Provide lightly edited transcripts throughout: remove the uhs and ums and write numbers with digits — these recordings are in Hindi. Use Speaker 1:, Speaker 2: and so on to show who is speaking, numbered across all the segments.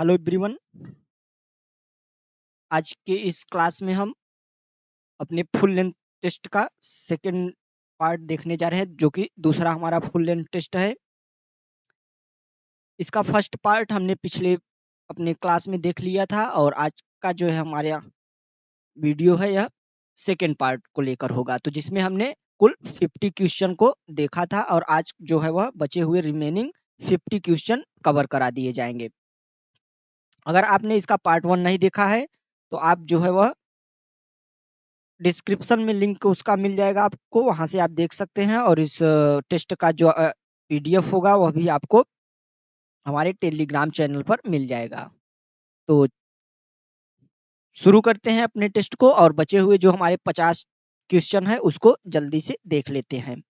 Speaker 1: Hello everyone. आज के इस क्लास में हम अपने फुल लेंथ टेस्ट का सेकंड पार्ट देखने जा रहे हैं, जो कि दूसरा हमारा फुल लेंथ टेस्ट है। इसका फर्स्ट पार्ट हमने पिछले अपने क्लास में देख लिया था, और आज का जो है हमारा वीडियो है यह सेकंड पार्ट को लेकर होगा, तो जिसमें हमने कुल 50 क्वेश्चन को देखा था, और आज जो है वह बचे हुए रिमेनिंग 50 क्वेश्चन कवर करा दिए जाएंगे। अगर आपने इसका पार्ट 1 नहीं देखा है तो आप जो है वह डिस्क्रिप्शन में लिंक उसका मिल जाएगा आपको, वहां से आप देख सकते हैं। और इस टेस्ट का जो पीडीएफ होगा वह भी आपको हमारे टेलीग्राम चैनल पर मिल जाएगा। तो शुरू करते हैं अपने टेस्ट को, और बचे हुए जो हमारे 50 क्वेश्चन है उसको जल्दी से देख लेते हैं।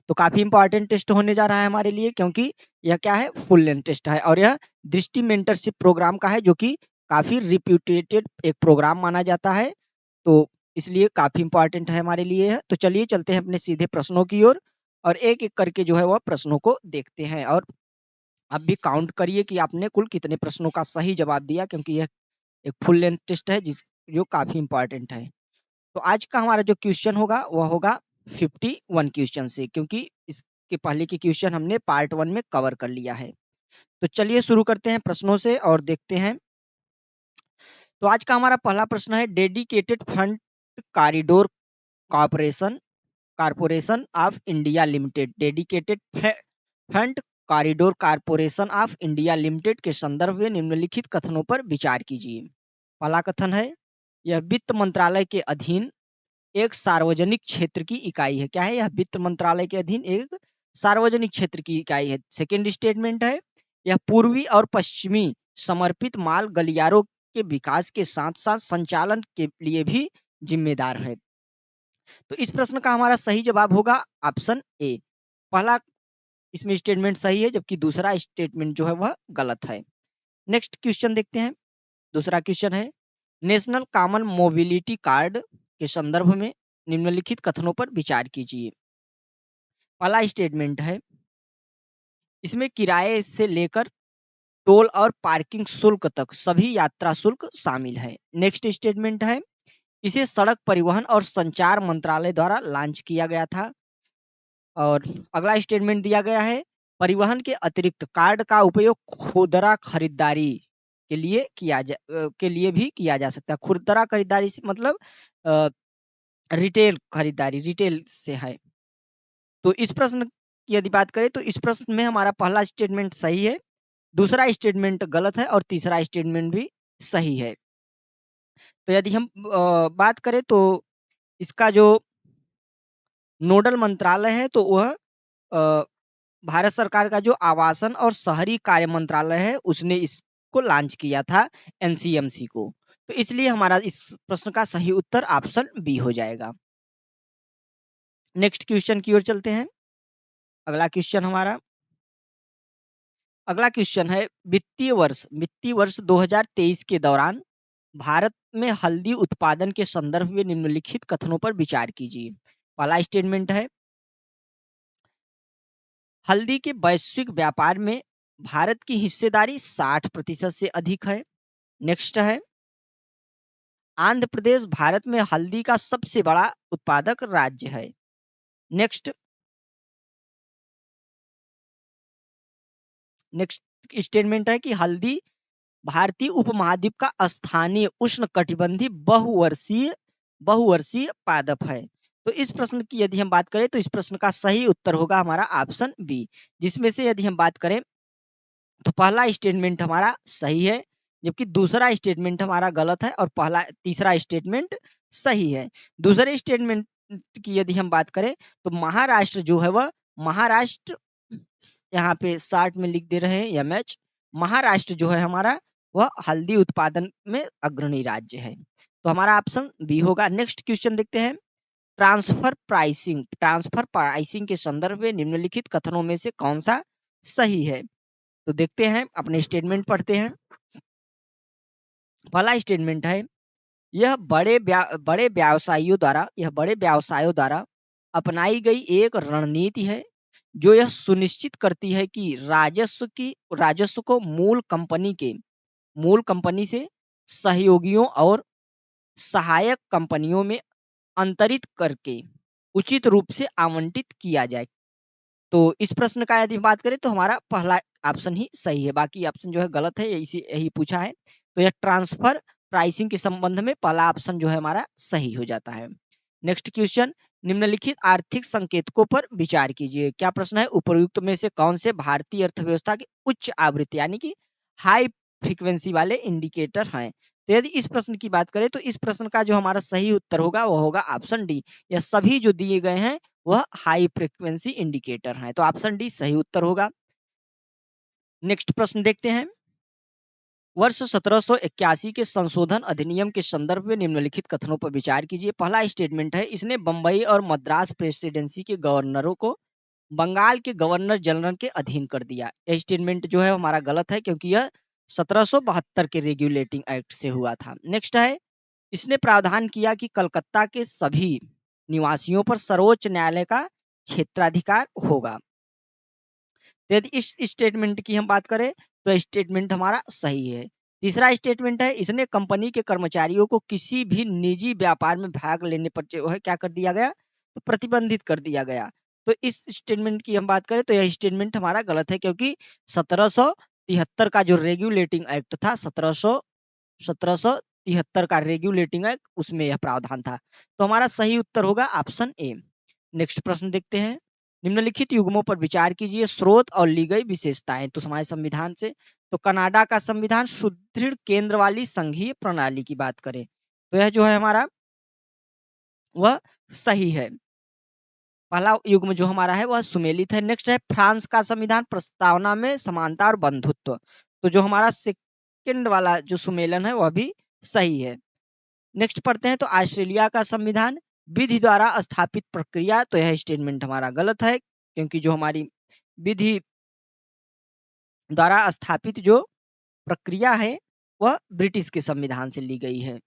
Speaker 1: तो काफी इंपॉर्टेंट टेस्ट होने जा रहा है हमारे लिए, क्योंकि यह क्या है, फुल लेंथ टेस्ट है, और यह दृष्टि मेंटरशिप प्रोग्राम का है, जो कि काफी रिप्यूटेटेड एक प्रोग्राम माना जाता है। तो इसलिए काफी इंपॉर्टेंट है हमारे लिए यह। तो चलिए चलते हैं अपने सीधे प्रश्नों की ओर, और एक एक करके जो है वह प्रश्नों को देखते हैं। और आप भी काउंट करिए कि आपने कुल कितने प्रश्नों का सही जवाब दिया, क्योंकि यह एक फुल लेंथ टेस्ट है जो काफी इंपॉर्टेंट है। तो आज का हमारा जो क्वेश्चन होगा वह होगा 51 क्वेश्चन से, क्योंकि इसके पहले के क्वेश्चन हमने पार्ट 1 में कवर कर लिया है। तो चलिए शुरू करते हैं प्रश्नों से और देखते हैं। तो आज का हमारा पहला प्रश्न है, dedicated fund corridor corporation of India limited, dedicated fund corridor corporation of India limited के संदर्भ में निम्नलिखित कथनों पर विचार कीजिए। पहला कथन है, यह वित्त मंत्रालय के अधीन एक सार्वजनिक क्षेत्र की इकाई है। क्या है, यह वित्त मंत्रालय के अधीन एक सार्वजनिक क्षेत्र की इकाई है। सेकेंड स्टेटमेंट है, यह पूर्वी और पश्चिमी समर्पित माल गलियारों के विकास के साथ साथ संचालन के लिए भी जिम्मेदार है। तो इस प्रश्न का हमारा सही जवाब होगा ऑप्शन ए। पहला इसमें स्टेटमेंट सही है, जबकि दूसरा स्टेटमेंट जो है वह गलत है। नेक्स्ट क्वेश्चन देखते हैं। दूसरा क्वेश्चन है, नेशनल कॉमन मोबिलिटी कार्ड के संदर्भ में निम्नलिखित कथनों पर विचार कीजिए। पहला स्टेटमेंट है, इसमें किराए से लेकर टोल और पार्किंग शुल्क तक सभी यात्रा शुल्क शामिल है। नेक्स्ट स्टेटमेंट है, इसे सड़क परिवहन और संचार मंत्रालय द्वारा लॉन्च किया गया था। और अगला स्टेटमेंट दिया गया है, परिवहन के अतिरिक्त कार्ड का उपयोग खुदरा खरीदारी के लिए भी किया जा सकता है। खुदरा खरीदारी से मतलब रिटेल खरीदारी, रिटेल से है। तो इस प्रश्न की यदि बात करें तो इस प्रश्न में हमारा पहला स्टेटमेंट सही है, दूसरा स्टेटमेंट गलत है, और तीसरा स्टेटमेंट भी सही है। तो यदि हम बात करें तो इसका जो नोडल मंत्रालय है तो वह भारत सरकार का जो आवासन और शहरी कार्य मंत्रालय है उसने इसको लॉन्च किया था, एनसीएमसी को। तो इसलिए हमारा इस प्रश्न का सही उत्तर ऑप्शन बी हो जाएगा। नेक्स्ट क्वेश्चन की ओर चलते हैं। अगला क्वेश्चन है, वित्तीय वर्ष 2023 के दौरान भारत में हल्दी उत्पादन के संदर्भ में निम्नलिखित कथनों पर विचार कीजिए। पहला स्टेटमेंट है, हल्दी के वैश्विक व्यापार में भारत की हिस्सेदारी 60% से अधिक है। नेक्स्ट है, आंध्र प्रदेश भारत में हल्दी का सबसे बड़ा उत्पादक राज्य है। नेक्स्ट स्टेटमेंट है कि हल्दी भारतीय उपमहाद्वीप का स्थानीय उष्णकटिबंधीय बहुवर्षीय पादप है। तो इस प्रश्न की यदि हम बात करें तो इस प्रश्न का सही उत्तर होगा हमारा ऑप्शन बी, जिसमें से यदि हम बात करें तो पहला स्टेटमेंट हमारा सही है, जबकि दूसरा स्टेटमेंट हमारा गलत है, और तीसरा स्टेटमेंट सही है। दूसरे स्टेटमेंट की यदि हम बात करें तो महाराष्ट्र जो है वह यहाँ पे शार्ट में लिख दे रहे हैं एमएच, महाराष्ट्र जो है हमारा वह हल्दी उत्पादन में अग्रणी राज्य है। तो हमारा ऑप्शन बी होगा। नेक्स्ट क्वेश्चन देखते हैं, ट्रांसफर प्राइसिंग के संदर्भ में निम्नलिखित कथनों में से कौन सा सही है। तो देखते हैं, अपने स्टेटमेंट पढ़ते हैं। पहला स्टेटमेंट है, यह बड़े व्यवसायियों द्वारा अपनाई गई एक रणनीति है जो यह सुनिश्चित करती है कि राजस्व को मूल कंपनी के मूल कंपनी से सहयोगियों और सहायक कंपनियों में अंतरित करके उचित रूप से आवंटित किया जाए। तो इस प्रश्न का यदि बात करें तो हमारा पहला ऑप्शन ही सही है, बाकी ऑप्शन जो है गलत है, यही पूछा है। तो यह ट्रांसफर प्राइसिंग के संबंध में पहला ऑप्शन जो है हमारा सही हो जाता है। नेक्स्ट क्वेश्चन, निम्नलिखित आर्थिक संकेतकों पर विचार कीजिए। क्या प्रश्न है, उपयुक्त में से कौन से भारतीय अर्थव्यवस्था की उच्च आवृत्ति यानी कि हाई फ्रीक्वेंसी वाले इंडिकेटर हैं। तो यदि इस प्रश्न की बात करें तो इस प्रश्न का जो हमारा सही उत्तर होगा वह होगा ऑप्शन डी। यह सभी जो दिए गए हैं वह हाई फ्रीक्वेंसी इंडिकेटर है, तो ऑप्शन डी सही उत्तर होगा। नेक्स्ट प्रश्न देखते हैं, वर्ष 1781 के संशोधन अधिनियम के संदर्भ में निम्नलिखित कथनों पर विचार कीजिए। पहला स्टेटमेंट है, इसने बंबई और मद्रास प्रेसिडेंसी के गवर्नरों को बंगाल के गवर्नर जनरल के अधीन कर दिया। यह स्टेटमेंट जो है हमारा गलत है, क्योंकि यह 1772 के रेगुलेटिंग एक्ट से हुआ था। नेक्स्ट है, इसने प्रावधान किया कि कलकत्ता के सभी निवासियों पर सर्वोच्च न्यायालय का क्षेत्राधिकार होगा। तो यदि इस स्टेटमेंट की हम बात करें तो स्टेटमेंट हमारा सही है। तीसरा स्टेटमेंट है, इसने कंपनी के कर्मचारियों को किसी भी निजी व्यापार में भाग लेने पर जो है क्या कर दिया गया, तो प्रतिबंधित कर दिया गया। तो इस स्टेटमेंट की हम बात करें तो यह स्टेटमेंट हमारा गलत है, क्योंकि 1773 का जो रेगुलेटिंग एक्ट था, 1773 का रेगुलेटिंग एक्ट, उसमें यह प्रावधान था। तो हमारा सही उत्तर होगा ऑप्शन ए। नेक्स्ट प्रश्न देखते हैं, निम्नलिखित युग्मों पर विचार कीजिए, स्रोत और ली गई विशेषताएं। तो हमारे संविधान से, तो कनाडा का संविधान सुदृढ़ केंद्र वाली संघीय प्रणाली की बात करें तो यह जो है हमारा वह सही है। पहला युग्म जो हमारा है वह सुमेलित है। नेक्स्ट है, फ्रांस का संविधान प्रस्तावना में समानता और बंधुत्व। तो जो हमारा सेकंड वाला जो सुमेलन है वह भी सही है। नेक्स्ट पढ़ते हैं, तो ऑस्ट्रेलिया का संविधान विधि द्वारा स्थापित प्रक्रिया। तो यह स्टेटमेंट हमारा गलत है, क्योंकि जो हमारी विधि द्वारा स्थापित जो प्रक्रिया है वह ब्रिटिश के संविधान से ली गई है।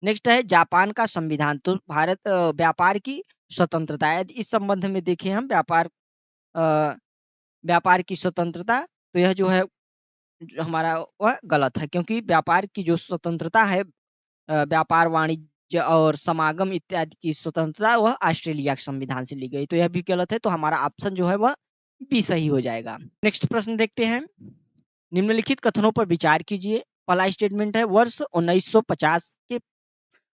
Speaker 1: नेक्स्ट है, जापान का संविधान। तो भारत व्यापार की स्वतंत्रता है, इस संबंध में देखें हम व्यापार की स्वतंत्रता, तो यह जो है हमारा वह गलत है, क्योंकि व्यापार की जो स्वतंत्रता है, व्यापार वाणिज्य और समागम इत्यादि की स्वतंत्रता, वह ऑस्ट्रेलिया के संविधान से ली गई। तो यह भी गलत है, तो हमारा ऑप्शन जो है वह बी सही हो जाएगा। नेक्स्ट प्रश्न देखते हैं, निम्नलिखित कथनों पर विचार कीजिए। पहला स्टेटमेंट है, वर्ष 1950 के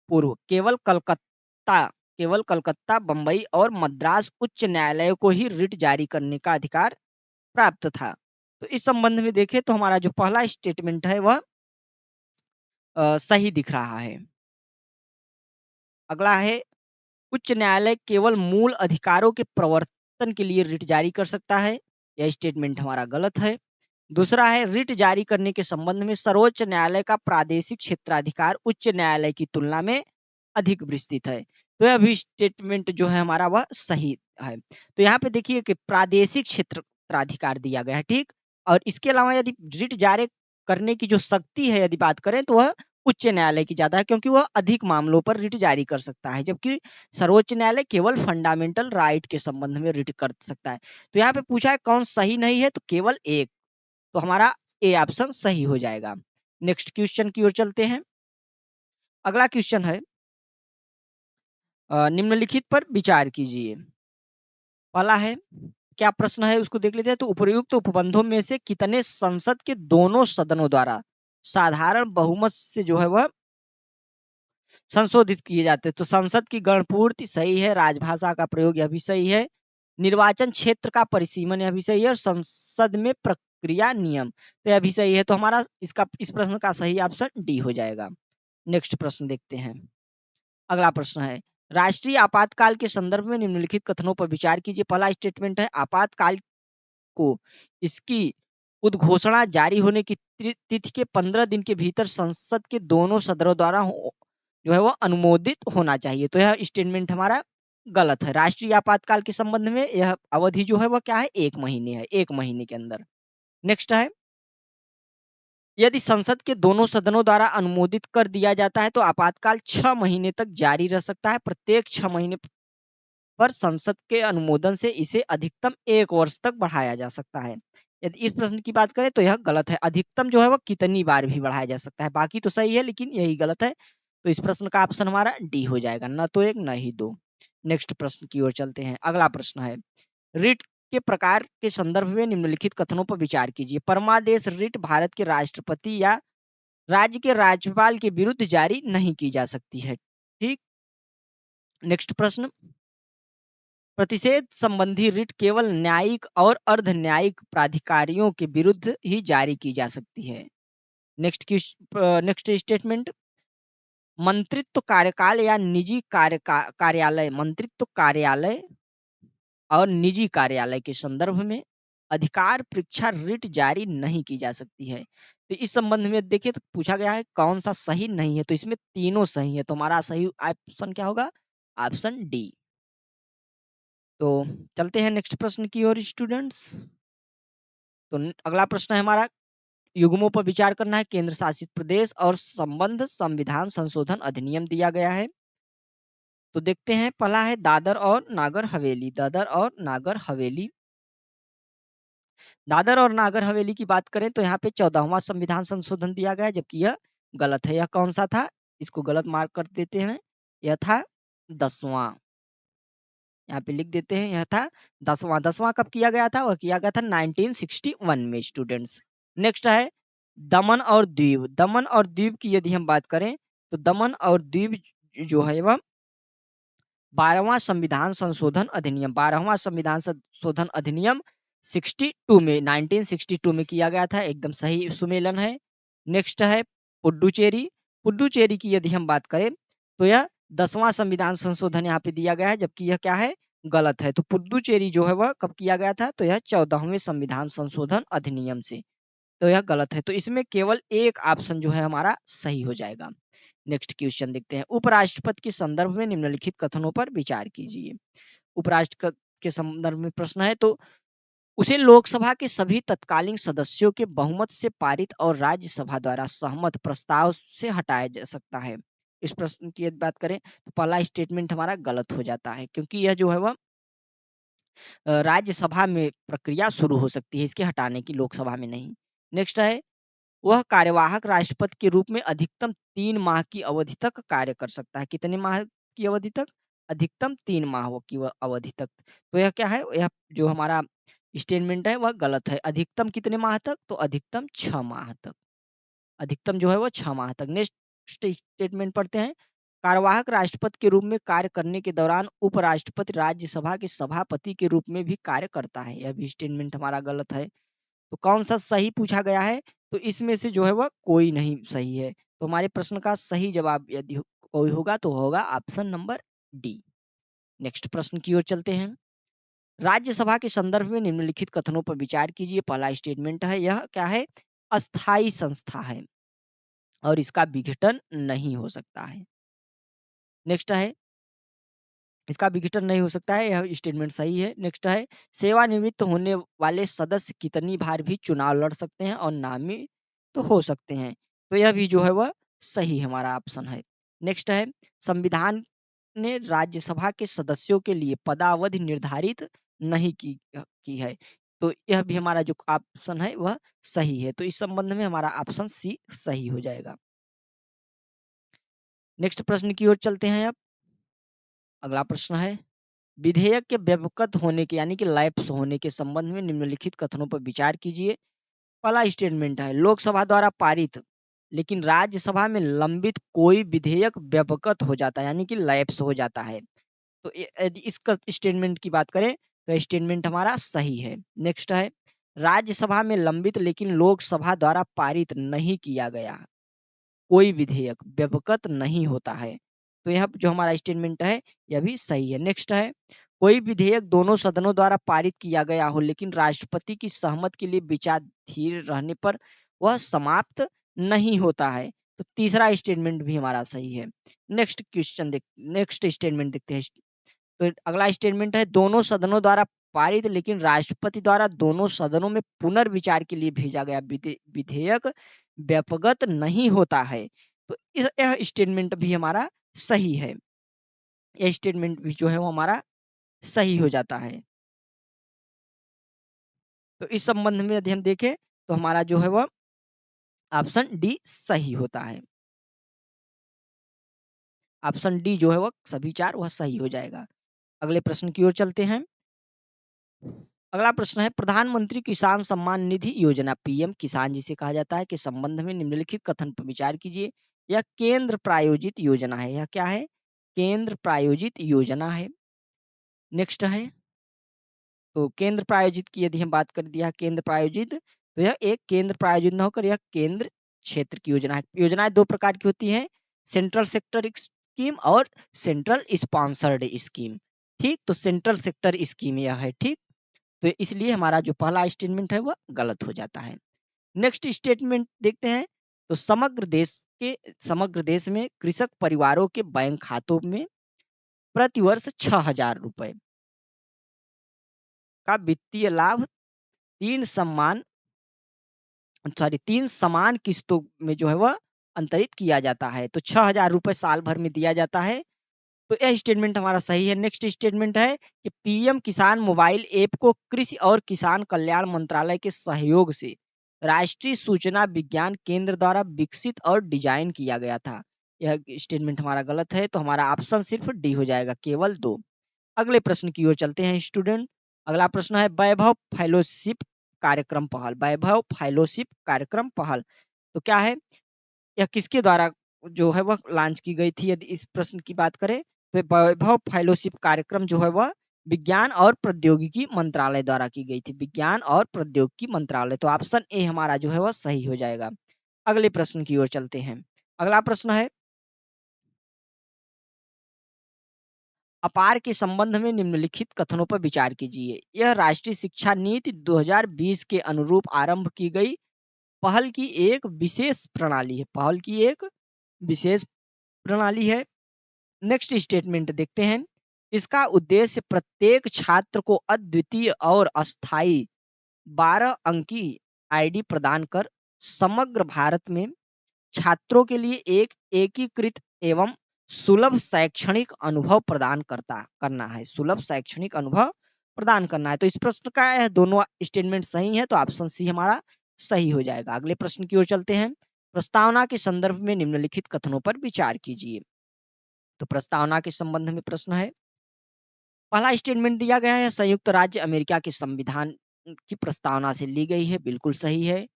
Speaker 1: पूर्व केवल कलकत्ता, बंबई और मद्रास उच्च न्यायालय को ही रिट जारी करने का अधिकार प्राप्त था। तो इस संबंध में देखें तो हमारा जो पहला स्टेटमेंट है वह सही दिख रहा है। अगला है, उच्च न्यायालय केवल मूल अधिकारों के प्रवर्तन के लिए रिट जारी कर सकता है। यह स्टेटमेंट हमारा गलत है। दूसरा है, रिट जारी करने के संबंध में सर्वोच्च न्यायालय का प्रादेशिक क्षेत्राधिकार उच्च न्यायालय की तुलना में अधिक विस्तृत है। तो यह भी स्टेटमेंट जो है हमारा वह सही है। तो यहाँ पे देखिए कि प्रादेशिक क्षेत्राधिकार दिया गया है, ठीक। और इसके अलावा यदि रिट जारी करने की जो शक्ति है यदि बात करें तो वह उच्च न्यायालय की ज्यादा है, क्योंकि वह अधिक मामलों पर रिट जारी कर सकता है, जबकि सर्वोच्च न्यायालय केवल फंडामेंटल राइट के संबंध में रिट कर सकता है। तो यहाँ पे पूछा है कौन सही नहीं है, तो केवल एक, तो हमारा ए ऑप्शन सही हो जाएगा। नेक्स्ट क्वेश्चन की ओर चलते हैं। अगला क्वेश्चन है, निम्नलिखित पर विचार कीजिए। पहला है, क्या प्रश्न है उसको देख लेते हैं। तो उपयुक्त उपबंधों में से कितने संसद के दोनों सदनों द्वारा साधारण बहुमत से जो है वह संशोधित किए जाते हैं। तो संसद की गणपूर्ति सही है, राजभाषा का प्रयोग यह भी सही है, निर्वाचन क्षेत्र का परिसीमन यह भी सही है, और संसद में प्रक्रिया नियम तो यह भी सही है। तो हमारा इस प्रश्न का सही ऑप्शन डी हो जाएगा। नेक्स्ट प्रश्न देखते हैं। अगला प्रश्न है, राष्ट्रीय आपातकाल के संदर्भ में निम्नलिखित कथनों पर विचार कीजिए। पहला स्टेटमेंट है, आपातकाल को इसकी उद्घोषणा जारी होने की तिथि के 15 दिन के भीतर संसद के दोनों सदनों द्वारा जो है वह अनुमोदित होना चाहिए। तो यह स्टेटमेंट हमारा गलत है। राष्ट्रीय आपातकाल के संबंध में यह अवधि जो है वह क्या है, 1 महीने है, 1 महीने के अंदर। नेक्स्ट है, यदि संसद के दोनों सदनों द्वारा अनुमोदित कर दिया जाता है तो आपातकाल 6 महीने तक जारी रह सकता है। प्रत्येक 6 महीने पर संसद के अनुमोदन से इसे अधिकतम 1 वर्ष तक बढ़ाया जा सकता है। यदि इस प्रश्न की बात करें तो यह गलत है। अधिकतम जो है वह कितनी बार भी बढ़ाया जा सकता है, बाकी तो सही है लेकिन यही गलत है। तो इस प्रश्न का ऑप्शन हमारा डी हो जाएगा, न तो एक न ही दो। नेक्स्ट प्रश्न की ओर चलते हैं। अगला प्रश्न है, रिट के प्रकार के संदर्भ में निम्नलिखित कथनों पर विचार कीजिए। परमादेश रिट भारत के राष्ट्रपति या राज्य के राज्यपाल के विरुद्ध जारी नहीं की जा सकती है। ठीक। नेक्स्ट प्रश्न, प्रतिषेध संबंधी रिट केवल न्यायिक और अर्ध न्यायिक प्राधिकारियों के विरुद्ध ही जारी की जा सकती है। नेक्स्ट स्टेटमेंट, मंत्रित्व कार्यकाल या निजी कार्यालय, मंत्रित्व कार्यालय और निजी कार्यालय के संदर्भ में अधिकार परीक्षा रिट जारी नहीं की जा सकती है। तो इस संबंध में देखिए तो पूछा गया है कौन सा सही नहीं है, तो इसमें तीनों सही है, तो हमारा सही ऑप्शन क्या होगा, ऑप्शन डी। तो चलते हैं नेक्स्ट प्रश्न की ओर स्टूडेंट्स। तो अगला प्रश्न है हमारा, युग्मों पर विचार करना है। केंद्र शासित प्रदेश और संबंध संविधान संशोधन अधिनियम दिया गया है। तो देखते हैं, पहला है दादर और नागर हवेली। दादर और नागर हवेली, दादर और नागर हवेली की बात करें तो यहाँ पे 14वां संविधान संशोधन दिया गया है, जबकि यह गलत है। यह कौन सा था, इसको गलत मार्क कर देते हैं, यह था 10वां। यहाँ पे लिख देते हैं, यह था 10वां। 10वां कब किया गया था, वह किया गया था 1961 में स्टूडेंट्स। नेक्स्ट है दमन और दीव। दमन और दीव की यदि हम बात करें तो दमन और दीव जो है वह 12वां संविधान संशोधन अधिनियम, 12वां संविधान संशोधन अधिनियम 62 में 1962 में किया गया था। एकदम सही सुमेलन है। नेक्स्ट है पुडुचेरी। पुडुचेरी की यदि हम बात करें तो यह 10वां संविधान संशोधन यहाँ पे दिया गया है, जबकि यह क्या है, गलत है। तो पुडुचेरी जो है वह कब किया गया था, तो यह 14वें संविधान संशोधन अधिनियम से, तो यह गलत है। तो इसमें केवल एक ऑप्शन जो है हमारा सही हो जाएगा। नेक्स्ट क्वेश्चन देखते हैं, उपराष्ट्रपति के संदर्भ में निम्नलिखित कथनों पर विचार कीजिए। उपराष्ट्रपति के संदर्भ में प्रश्न है, तो उसे लोकसभा के सभी तत्कालीन सदस्यों के बहुमत से पारित और राज्यसभा द्वारा सहमत प्रस्ताव से हटाया जा सकता है। इस प्रश्न की यदि बात करें तो पहला स्टेटमेंट हमारा गलत हो जाता है, क्योंकि यह जो है वह राज्यसभा में प्रक्रिया शुरू हो सकती है इसके हटाने की, लोकसभा में नहीं। नेक्स्ट है, वह कार्यवाहक राष्ट्रपति के रूप में अधिकतम 3 माह की अवधि तक कार्य कर सकता है। कितने माह की अवधि तक, अधिकतम 3 माह की अवधि तक। तो यह क्या है, यह जो हमारा स्टेटमेंट है वह गलत है। अधिकतम कितने माह तक, तो अधिकतम 6 माह तक, अधिकतम जो है वो 6 माह तक। नेक्स्ट स्टेटमेंट पढ़ते हैं, कार्यवाहक राष्ट्रपति के रूप में कार्य करने के दौरान उपराष्ट्रपति राज्यसभा के सभापति के रूप में भी कार्य करता है। यह भी स्टेटमेंट हमारा गलत है। तो कौन सा सही पूछा गया है, तो इसमें से जो है वह कोई नहीं सही है। तो हमारे प्रश्न का सही जवाब यदि कोई होगा तो होगा ऑप्शन नंबर डी। नेक्स्ट प्रश्न की ओर चलते हैं, राज्यसभा के संदर्भ में निम्नलिखित कथनों पर विचार कीजिए। पहला स्टेटमेंट है, यह क्या है, अस्थाई संस्था है और इसका विघटन नहीं हो सकता है। नेक्स्ट है, इसका विघटन नहीं हो सकता है, यह स्टेटमेंट सही है। नेक्स्ट है, सेवानिवृत्त होने वाले सदस्य कितनी बार भी चुनाव लड़ सकते हैं और नामित तो हो सकते हैं, तो यह भी जो है वह सही हमारा ऑप्शन है। नेक्स्ट है, संविधान ने राज्यसभा के सदस्यों के लिए पदावधि निर्धारित नहीं की है, तो यह भी हमारा जो ऑप्शन है वह सही है। तो इस संबंध में हमारा ऑप्शन सी सही हो जाएगा। नेक्स्ट प्रश्न की ओर चलते हैं। अब अगला प्रश्न है, विधेयक के व्यवगत होने के यानी कि लैप्स होने के संबंध में निम्नलिखित कथनों पर विचार कीजिए। पहला स्टेटमेंट है, लोकसभा द्वारा पारित लेकिन राज्यसभा में लंबित कोई विधेयक व्यवगत हो जाता है यानी कि लैप्स हो जाता है। तो यदि इसका स्टेटमेंट की बात करें तो स्टेटमेंट हमारा सही है। नेक्स्ट है, राज्यसभा में लंबित लेकिन लोकसभा द्वारा पारित नहीं किया गया कोई विधेयक व्यवगत नहीं होता है, तो यह जो हमारा स्टेटमेंट है यह भी सही है। नेक्स्ट है, कोई विधेयक दोनों सदनों द्वारा पारित किया गया हो लेकिन राष्ट्रपति की सहमति के लिए विचाराधीन रहने पर वह समाप्त नहीं होता है, तो तीसरा स्टेटमेंट भी हमारा सही है। नेक्स्ट स्टेटमेंट देखते हैं। तो अगला स्टेटमेंट है, दोनों सदनों द्वारा पारित लेकिन राष्ट्रपति द्वारा दोनों सदनों में पुनर्विचार के लिए भेजा गया विधेयक व्यपगत नहीं होता है, तो यह स्टेटमेंट भी हमारा सही है। यह स्टेटमेंट भी जो है वो हमारा सही हो जाता है। तो इस संबंध में यदि हम देखें तो हमारा जो है वह ऑप्शन डी सही होता है। ऑप्शन डी जो है वह सभी 4 वह सही हो जाएगा। अगले प्रश्न की ओर चलते हैं। अगला प्रश्न है प्रधानमंत्री किसान सम्मान निधि योजना पीएम किसान जिसे कहा जाता है के संबंध में निम्नलिखित कथन पर विचार कीजिए। यह केंद्र प्रायोजित योजना है। यह क्या है? केंद्र प्रायोजित योजना है। नेक्स्ट है तो केंद्र प्रायोजित की यदि हम बात कर दिया केंद्र प्रायोजित तो यह एक केंद्र प्रायोजित न होकर यह केंद्र क्षेत्र की योजना है। योजनाएं 2 प्रकार की होती हैं, सेंट्रल सेक्टर स्कीम और सेंट्रल स्पॉन्सर्ड स्कीम। ठीक, तो सेंट्रल सेक्टर स्कीम यह है। ठीक, तो इसलिए हमारा जो पहला स्टेटमेंट है वह गलत हो जाता है। नेक्स्ट स्टेटमेंट देखते हैं तो समग्र देश में कृषक परिवारों के बैंक खातों में प्रतिवर्ष 6,000 रुपए का वित्तीय लाभ 3 समान किस्तों में जो है वह अंतरित किया जाता है। तो 6,000 रुपए साल भर में दिया जाता है। तो यह स्टेटमेंट हमारा सही है। नेक्स्ट स्टेटमेंट है कि पीएम किसान मोबाइल ऐप को कृषि और किसान कल्याण मंत्रालय के सहयोग से राष्ट्रीय सूचना विज्ञान केंद्र द्वारा विकसित और डिजाइन किया गया था। यह स्टेटमेंट हमारा गलत है। तो हमारा ऑप्शन सिर्फ डी हो जाएगा, केवल 2। अगले प्रश्न की ओर चलते हैं स्टूडेंट। अगला प्रश्न है वैभव फेलोशिप कार्यक्रम पहल। वैभव फेलोशिप कार्यक्रम पहल तो क्या है? यह किसके द्वारा जो है वह लॉन्च की गई थी? यदि इस प्रश्न की बात करें तो वैभव फेलोशिप कार्यक्रम जो है वह विज्ञान और प्रौद्योगिकी मंत्रालय द्वारा की गई थी। विज्ञान और प्रौद्योगिकी मंत्रालय। तो ऑप्शन ए हमारा जो है वह सही हो जाएगा। अगले प्रश्न की ओर चलते हैं। अगला प्रश्न है अपार के संबंध में निम्नलिखित कथनों पर विचार कीजिए। यह राष्ट्रीय शिक्षा नीति 2020 के अनुरूप आरंभ की गई पहल की एक विशेष प्रणाली है। पहल की एक विशेष प्रणाली है। नेक्स्ट स्टेटमेंट देखते हैं। इसका उद्देश्य प्रत्येक छात्र को अद्वितीय और अस्थायी 12 अंकी आईडी प्रदान कर समग्र भारत में छात्रों के लिए एक एकीकृत एवं सुलभ शैक्षणिक अनुभव प्रदान करना है। सुलभ शैक्षणिक अनुभव प्रदान करना है। तो इस प्रश्न का यह दोनों स्टेटमेंट सही है। तो ऑप्शन सी हमारा सही हो जाएगा। अगले प्रश्न की ओर चलते हैं। प्रस्तावना के संदर्भ में निम्नलिखित कथनों पर विचार कीजिए। तो प्रस्तावना के संबंध में प्रश्न है। पहला स्टेटमेंट दिया गया है संयुक्त राज्य अमेरिका के संविधान की प्रस्तावना से ली गई है। बिल्कुल सही है।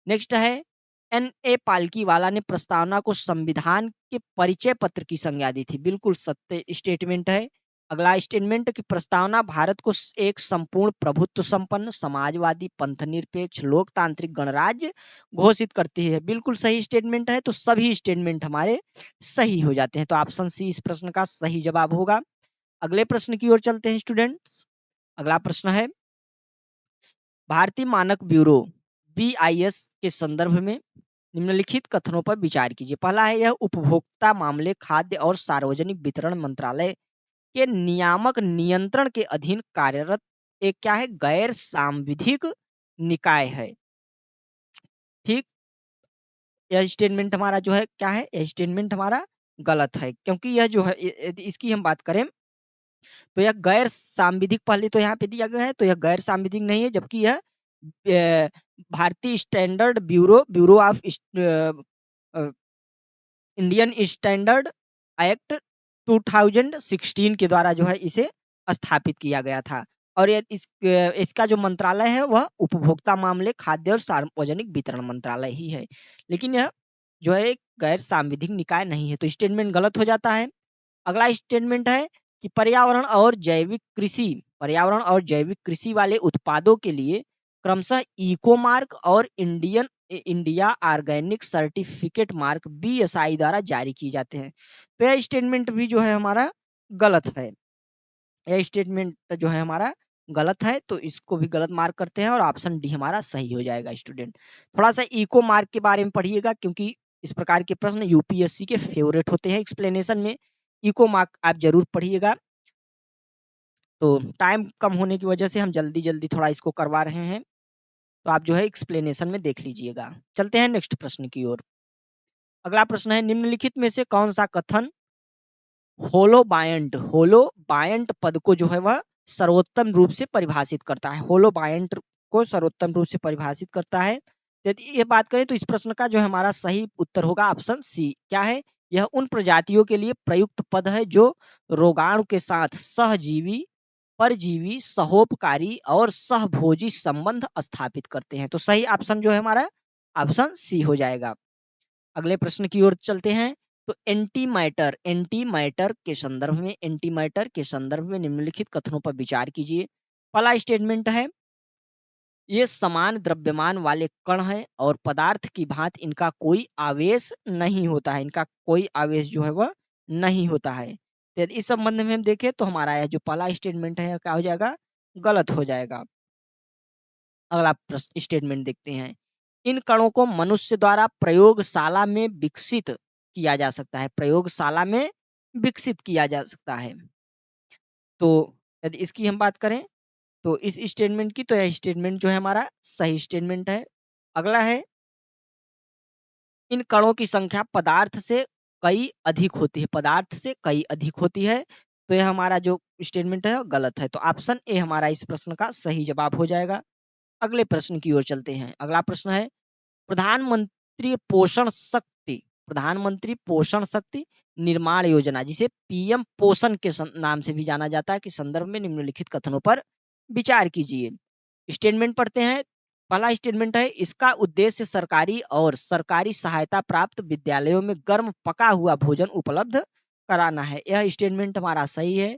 Speaker 1: नेक्स्ट है N.A. पालकीवाला ने प्रस्तावना को संविधान के परिचय पत्र की संज्ञा दी थी। बिल्कुल सत्य स्टेटमेंट है। अगला स्टेटमेंट की प्रस्तावना भारत को एक संपूर्ण प्रभुत्व संपन्न समाजवादी पंथनिरपेक्ष लोकतांत्रिक गणराज्य घोषित करती है। बिल्कुल सही स्टेटमेंट है। तो सभी स्टेटमेंट हमारे सही हो जाते हैं। तो ऑप्शन सी इस प्रश्न का सही जवाब होगा। अगले प्रश्न की ओर चलते हैं स्टूडेंट्स। अगला प्रश्न है भारतीय मानक ब्यूरो BIS के संदर्भ में निम्नलिखित कथनों पर विचार कीजिए। पहला है यह उपभोक्ता मामले खाद्य और सार्वजनिक वितरण मंत्रालय के नियामक नियंत्रण के अधीन कार्यरत एक क्या है? गैर सांविधिक निकाय है। ठीक, यह स्टेटमेंट हमारा जो है क्या है? यह स्टेटमेंट हमारा गलत है क्योंकि यह जो है यदि इसकी हम बात करें तो यह गैर सांविधिक पहले तो यहाँ पे दिया गया है। तो यह गैर सांविधिक नहीं है जबकि यह भारतीय standard bureau of Indian standard act 2016 के द्वारा जो है इसे स्थापित किया गया था। और इसका जो मंत्रालय है वह उपभोक्ता मामले खाद्य और सार्वजनिक वितरण मंत्रालय ही है। लेकिन यह जो है एक गैर सांविधिक निकाय नहीं है। तो स्टेटमेंट गलत हो जाता है। अगला स्टेटमेंट है कि पर्यावरण और जैविक कृषि वाले उत्पादों के लिए क्रमशः इको मार्क और India organic certificate mark BSI द्वारा जारी किए जाते हैं। तो यह स्टेटमेंट भी जो है हमारा गलत है। यह स्टेटमेंट जो है हमारा गलत है। तो इसको भी गलत मार्क करते हैं और ऑप्शन डी हमारा सही हो जाएगा। स्टूडेंट थोड़ा सा इको मार्क के बारे में पढ़िएगा क्योंकि इस प्रकार के प्रश्न यूपीएससी के फेवरेट होते हैं। एक्सप्लेनेशन में इको मार्क आप जरूर पढ़िएगा। तो टाइम कम होने की वजह से हम जल्दी जल्दी थोड़ा इसको करवा रहे हैं। तो आप जो है एक्सप्लेनेशन में देख लीजिएगा। चलते हैं नेक्स्ट प्रश्न की ओर। अगला प्रश्न है निम्नलिखित में से कौन सा कथन होलोबायंट पद को जो है वह सर्वोत्तम रूप से परिभाषित करता है। होलोबायंट को सर्वोत्तम रूप से परिभाषित करता है। यदि ये बात करें तो इस प्रश्न का जो हमारा सही उत्तर होगा ऑप्शन सी। क्या है? यह उन प्रजातियों के लिए प्रयुक्त पद है जो रोगाणु के साथ सहजीवी, परजीवी, सहोपकारी और सहभोजी संबंध स्थापित करते हैं। तो सही ऑप्शन जो है हमारा ऑप्शन सी हो जाएगा। अगले प्रश्न की ओर चलते हैं। तो एंटीमैटर के संदर्भ में निम्नलिखित कथनों पर विचार कीजिए। पहला स्टेटमेंट है, ये समान द्रव्यमान वाले कण है और पदार्थ की भांति इनका कोई आवेश नहीं होता है। इनका कोई आवेश जो है वह नहीं होता है। तो यदि इस संबंध में हम देखें तो हमारा यह जो पहला स्टेटमेंट है क्या हो जाएगा? गलत हो जाएगा। अगला स्टेटमेंट देखते हैं। इन कणों को मनुष्य द्वारा प्रयोगशाला में विकसित किया जा सकता है। प्रयोगशाला में विकसित किया जा सकता है। तो यदि इसकी हम बात करें तो इस स्टेटमेंट की, तो यह स्टेटमेंट जो है हमारा सही स्टेटमेंट है। अगला है, इन कणों की संख्या पदार्थ से कई अधिक होती है। पदार्थ से कई अधिक होती है। तो यह हमारा जो स्टेटमेंट है गलत है। तो ऑप्शन ए हमारा इस प्रश्न का सही जवाब हो जाएगा। अगले प्रश्न की ओर चलते हैं। अगला प्रश्न है, प्रधानमंत्री पोषण शक्ति प्रधानमंत्री पोषण शक्ति निर्माण योजना, जिसे पीएम पोषण के नाम से भी जाना जाता है, के संदर्भ में निम्नलिखित कथनों पर विचार कीजिए। स्टेटमेंट पढ़ते हैं। पहला स्टेटमेंट है, इसका उद्देश्य सरकारी और सरकारी सहायता प्राप्त विद्यालयों में गर्म पका हुआ भोजन उपलब्ध कराना है। यह स्टेटमेंट हमारा सही है।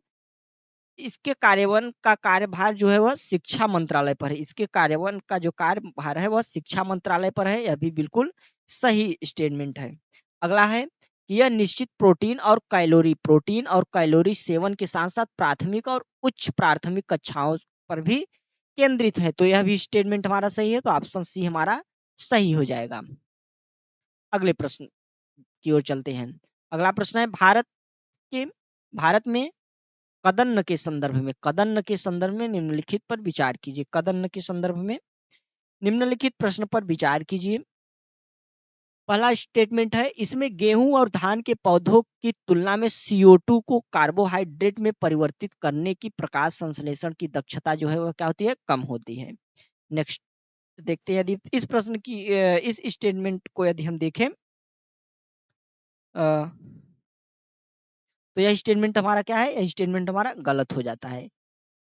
Speaker 1: इसके कार्यान्वयन का कार्यभार जो है वह शिक्षा मंत्रालय पर है। इसके कार्यान्वयन का जो कार्यभार है वह शिक्षा मंत्रालय पर है। यह भी बिल्कुल सही स्टेटमेंट है। अगला है कि यह निश्चित प्रोटीन और कैलोरी सेवन के साथ साथ प्राथमिक और उच्च प्राथमिक कक्षाओं पर भी केंद्रित है। तो यह भी स्टेटमेंट हमारा सही है। तो ऑप्शन सी हमारा सही हो जाएगा। अगले प्रश्न की ओर चलते हैं। अगला प्रश्न है, भारत में कदन्न के संदर्भ में निम्नलिखित पर विचार कीजिए। कदन्न के संदर्भ में निम्नलिखित प्रश्न पर विचार कीजिए। पहला स्टेटमेंट है, इसमें गेहूं और धान के पौधों की तुलना में CO2 को कार्बोहाइड्रेट में परिवर्तित करने की प्रकाश संश्लेषण की दक्षता जो है वह क्या होती है? कम होती है। नेक्स्ट देखते हैं। यदि इस प्रश्न की इस स्टेटमेंट को यदि हम देखें तो यह स्टेटमेंट हमारा क्या है? यह स्टेटमेंट हमारा गलत हो जाता है।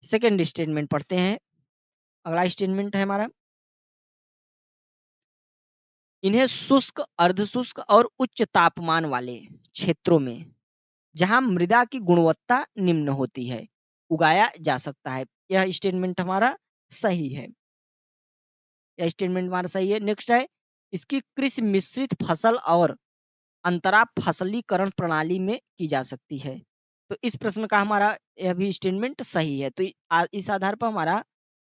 Speaker 1: सेकेंड स्टेटमेंट पढ़ते हैं। अगला स्टेटमेंट है हमारा, इन्हें शुष्क, अर्धशुष्क और उच्च तापमान वाले क्षेत्रों में, जहां मृदा की गुणवत्ता निम्न होती है, उगाया जा सकता है। यह स्टेटमेंट हमारा सही है। यह स्टेटमेंट हमारा सही है। नेक्स्ट है, इसकी कृषि मिश्रित फसल और अंतरा फसलीकरण प्रणाली में की जा सकती है। तो इस प्रश्न का हमारा यह भी स्टेटमेंट सही है। तो इस आधार पर हमारा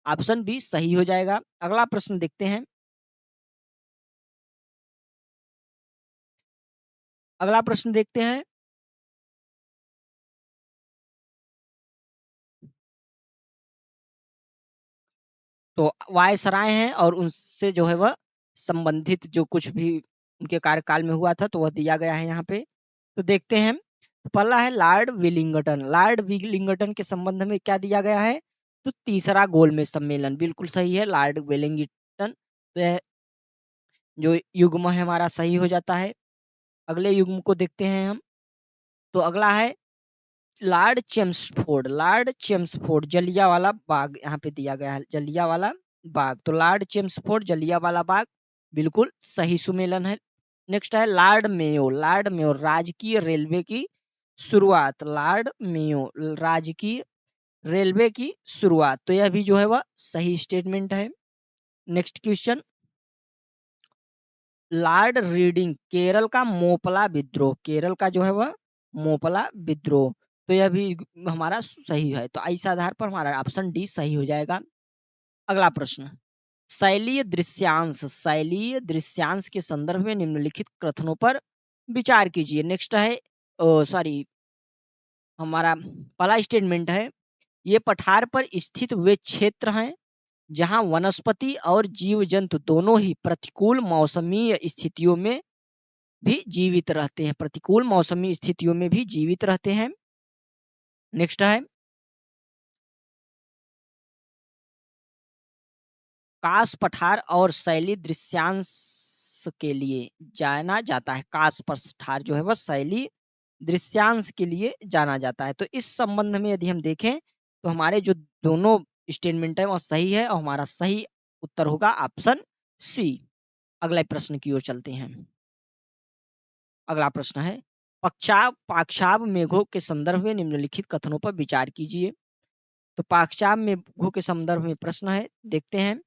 Speaker 1: ऑप्शन बी सही हो जाएगा। अगला प्रश्न देखते हैं। अगला प्रश्न देखते हैं। तो वायसराय हैं और उनसे जो है वह संबंधित जो कुछ भी उनके कार्यकाल में हुआ था तो वह दिया गया है यहाँ पे। तो देखते हैं। तो पहला है लॉर्ड विलिंगटन के संबंध में क्या दिया गया है? तो तीसरा गोलमेज सम्मेलन, बिल्कुल सही है, लॉर्ड विलिंगटन। तो यह जो युग्म है हमारा सही हो जाता है। अगले युग्म को देखते हैं हम। तो अगला है लॉर्ड चेम्सफोर्ड जलियांवाला बाग, यहाँ पे दिया गया है जलियांवाला बाग। तो लॉर्ड चेम्सफोर्ड जलियांवाला बाग बिल्कुल सही सुमेलन है। नेक्स्ट है लॉर्ड मेयो राजकीय रेलवे की शुरुआत। लॉर्ड मेयो राजकीय रेलवे की शुरुआत, तो यह भी जो है वह सही स्टेटमेंट है। Next question, Lord reading Kerala का मोपला विद्रोह, केरल का जो है वह मोपला विद्रोह, तो यह भी हमारा सही है। तो इस आधार पर हमारा ऑप्शन डी सही हो जाएगा। अगला प्रश्न, शैलीय दृश्यांश के संदर्भ में निम्नलिखित कथनों पर विचार कीजिए। नेक्स्ट है हमारा पहला स्टेटमेंट है, ये पठार पर स्थित वे क्षेत्र हैं जहां वनस्पति और जीव जंतु दोनों ही प्रतिकूल मौसमी स्थितियों में भी जीवित रहते हैं। प्रतिकूल मौसमी स्थितियों में भी जीवित रहते हैं। नेक्स्ट है, कास पठार और शैली दृश्यांश के लिए जाना जाता है। कास पठार जो है वह शैली दृश्यांश के लिए जाना जाता है। तो इस संबंध में यदि हम देखें तो हमारे जो दोनों स्टेटमेंट है वह सही है और हमारा सही उत्तर होगा ऑप्शन सी। अगले प्रश्न की ओर चलते हैं। अगला प्रश्न है पाक्षाब मेघों के संदर्भ में निम्नलिखित कथनों पर विचार कीजिए। तो पाक्षाब मेघों के संदर्भ में प्रश्न है, देखते हैं।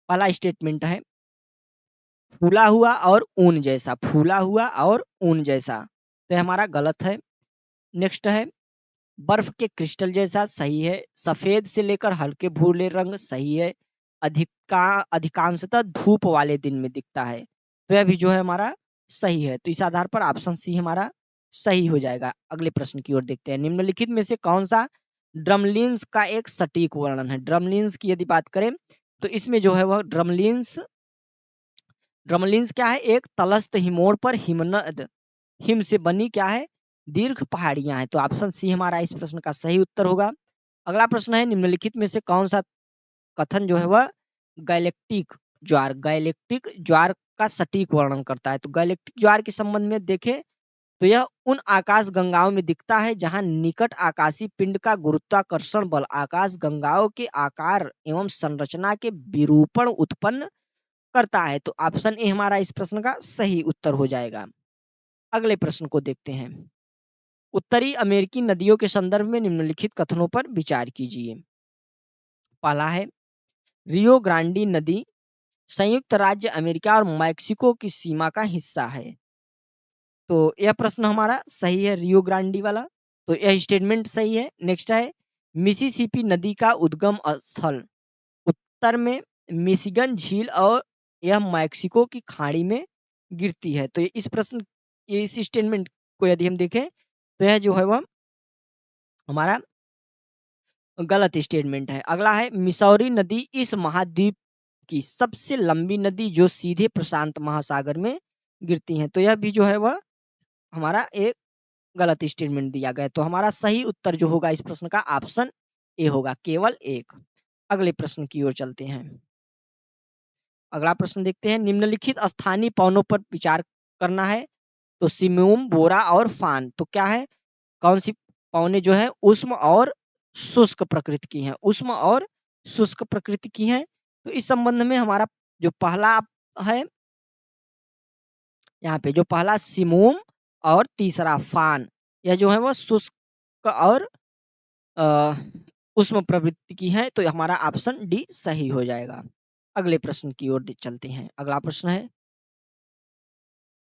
Speaker 1: पहला स्टेटमेंट है फूला हुआ और ऊन जैसा, फूला हुआ और ऊन जैसा, तो हमारा गलत है। नेक्स्ट है बर्फ के क्रिस्टल जैसा, सही है। सफेद से लेकर हल्के भूरे रंग, सही है। अधिकांशतः धूप वाले दिन में दिखता है, तो यह भी जो है हमारा सही है। तो इस आधार पर ऑप्शन सी हमारा सही हो जाएगा। अगले प्रश्न की ओर देखते हैं। निम्नलिखित में से कौन सा ड्रमलिन्स का एक सटीक वर्णन है? ड्रमलिन्स की यदि बात करें तो इसमें जो है वह ड्रमलिन्स क्या है? एक तलस्त हिमोड़ पर हिमनद हिम से बनी क्या है? दीर्घ पहाड़ियां हैं। तो ऑप्शन सी हमारा इस प्रश्न का सही उत्तर होगा। अगला प्रश्न है निम्नलिखित में से कौन सा कथन जो है वह गैलेक्टिक ज्वार का सटीक वर्णन करता है? तो गैलेक्टिक ज्वार के संबंध में देखें तो यह उन आकाश गंगाओं में दिखता है जहां निकट आकाशीय पिंड का गुरुत्वाकर्षण बल आकाश गंगाओं के आकार एवं संरचना के विरूपण उत्पन्न करता है। तो ऑप्शन ए हमारा इस प्रश्न का सही उत्तर हो जाएगा। अगले प्रश्न को देखते हैं। उत्तरी अमेरिकी नदियों के संदर्भ में निम्नलिखित कथनों पर विचार कीजिए। पहला है रियो ग्रांडी नदी संयुक्त राज्य अमेरिका और मैक्सिको की सीमा का हिस्सा है। तो यह प्रश्न हमारा सही है, रियो ग्रांडी वाला, तो यह स्टेटमेंट सही है। नेक्स्ट है मिसिसिपी नदी का उद्गम स्थल उत्तर में मिशिगन झील और यह मैक्सिको की खाड़ी में गिरती है। तो इस प्रश्न इस स्टेटमेंट को यदि हम देखें तो यह जो है वह हमारा गलत स्टेटमेंट है। अगला है मिसौरी नदी इस महाद्वीप की सबसे लंबी नदी जो सीधे प्रशांत महासागर में गिरती हैं। तो यह भी जो है वह हमारा एक गलत स्टेटमेंट दिया गया। तो हमारा सही उत्तर जो होगा इस प्रश्न का ऑप्शन ए होगा, केवल एक। अगले प्रश्न की ओर चलते हैं। अगला प्रश्न देखते हैं। निम्नलिखित स्थानीय पवनों पर विचार करना है। तो सिम्यूम, बोरा और फान, तो क्या है? कौन सी पवने जो है उष्म और शुष्क प्रकृति की हैं? उष्म और शुष्क प्रकृति की हैं। तो इस संबंध में हमारा जो पहला है यहाँ पे, जो पहला सिमूम और तीसरा फान, यह जो है वह शुष्क और उष्म प्रवृत्ति की है। तो हमारा ऑप्शन डी सही हो जाएगा। अगले प्रश्न की ओर चलते हैं। अगला प्रश्न है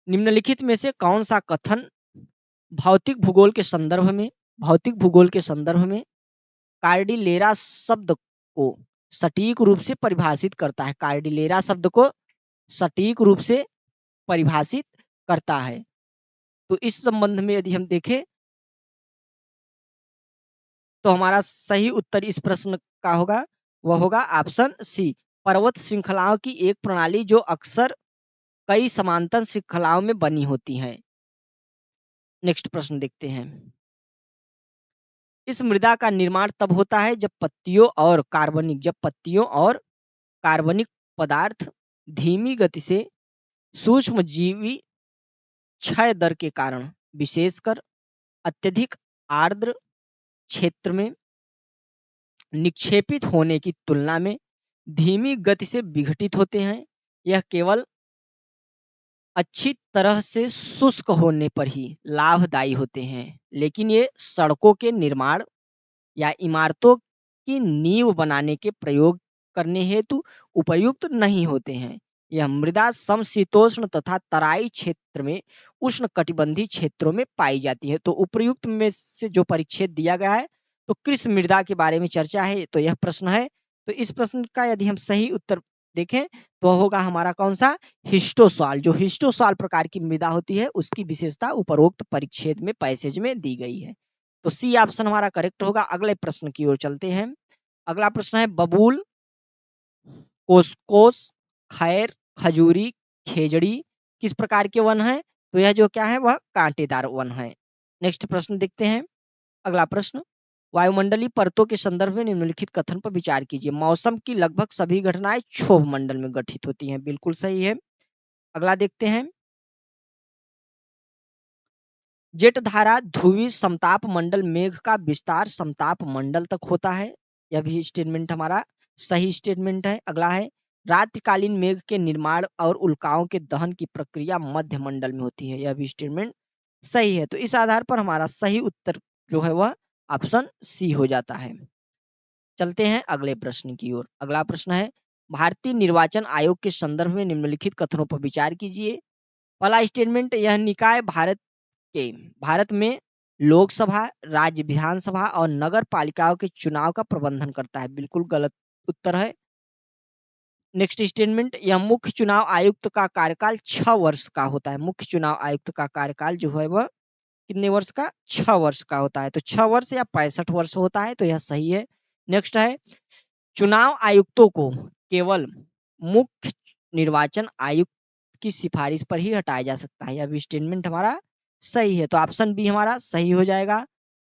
Speaker 1: निम्नलिखित में से कौन सा कथन भौतिक भूगोल के संदर्भ में कार्डिलेरा शब्द को सटीक रूप से परिभाषित करता है? कार्डिलेरा शब्द को सटीक रूप से परिभाषित करता है। तो इस संबंध में यदि हम देखें तो हमारा सही उत्तर इस प्रश्न का होगा, वह होगा ऑप्शन सी, पर्वत श्रृंखलाओं की एक प्रणाली जो अक्सर कई समांतर श्रृंखलाओं में बनी होती है। नेक्स्ट प्रश्न देखते हैं। इस मृदा का निर्माण तब होता है जब पत्तियों और कार्बनिक पदार्थ धीमी गति से सूक्ष्म जीवी क्षय दर के कारण विशेषकर अत्यधिक आर्द्र क्षेत्र में निक्षेपित होने की तुलना में धीमी गति से विघटित होते हैं। यह केवल अच्छी तरह से शुष्क होने पर ही लाभदायी होते हैं, लेकिन ये सड़कों के निर्माण या इमारतों की नींव बनाने के प्रयोग करने हेतु उपयुक्त नहीं होते हैं। यह मृदा समशीतोष्ण तथा तराई क्षेत्र में उष्ण कटिबंधीय क्षेत्रों में पाई जाती है। तो उपयुक्त में से जो परिच्छेद दिया गया है तो कृषि मृदा के बारे में चर्चा है, तो यह प्रश्न है। तो इस प्रश्न का यदि हम सही उत्तर देखें तो होगा हमारा कौन सा? हिस्टोसॉल। जो हिस्टोसॉल प्रकार की मृदा होती है उसकी विशेषता उपरोक्त परिच्छेद में पैसेज में दी गई है। तो सी ऑप्शन हमारा करेक्ट होगा। अगले प्रश्न की ओर चलते हैं। अगला प्रश्न है बबूल, कोसकोस, खैर, खजूरी, खेजड़ी किस प्रकार के वन हैं? तो यह जो क्या है वह कांटेदार वन है। नेक्स्ट प्रश्न देखते हैं। अगला प्रश्न, वायुमंडलीय परतों के संदर्भ में निम्नलिखित कथन पर विचार कीजिए। मौसम की लगभग सभी घटनाएं क्षोभ मंडल में गठित होती हैं, बिल्कुल सही है। अगला देखते हैं, जेट धारा ध्रुवीय समताप मंडल मेघ का विस्तार समताप मंडल तक होता है, यह भी स्टेटमेंट हमारा सही स्टेटमेंट है। अगला है, रात्रिकालीन मेघ के निर्माण और उल्काओं के दहन की प्रक्रिया मध्य मंडल में होती है, यह भी स्टेटमेंट सही है। तो इस आधार पर हमारा सही उत्तर जो है वह ऑप्शन सी हो जाता है। चलते हैं अगले प्रश्न की ओर। अगला प्रश्न है, भारतीय निर्वाचन आयोग के संदर्भ में निम्नलिखित कथनों पर विचार कीजिए। पहला स्टेटमेंट, यह निकाय भारत में लोकसभा, राज्य विधानसभा और नगर पालिकाओं के चुनाव का प्रबंधन करता है, बिल्कुल गलत उत्तर है। नेक्स्ट स्टेटमेंट, यह मुख्य चुनाव आयुक्त का कार्यकाल 6 वर्ष का होता है। मुख्य चुनाव आयुक्त का कार्यकाल जो है वह कितने वर्ष का, 6 वर्ष का होता है। तो 6 वर्ष या 65 वर्ष होता है, तो यह सही है। नेक्स्ट है, चुनाव आयुक्तों को केवल मुख्य निर्वाचन आयुक्त की सिफारिश पर ही हटाया जा सकता है, यह भी स्टेटमेंट हमारा सही है। तो ऑप्शन बी हमारा सही हो जाएगा।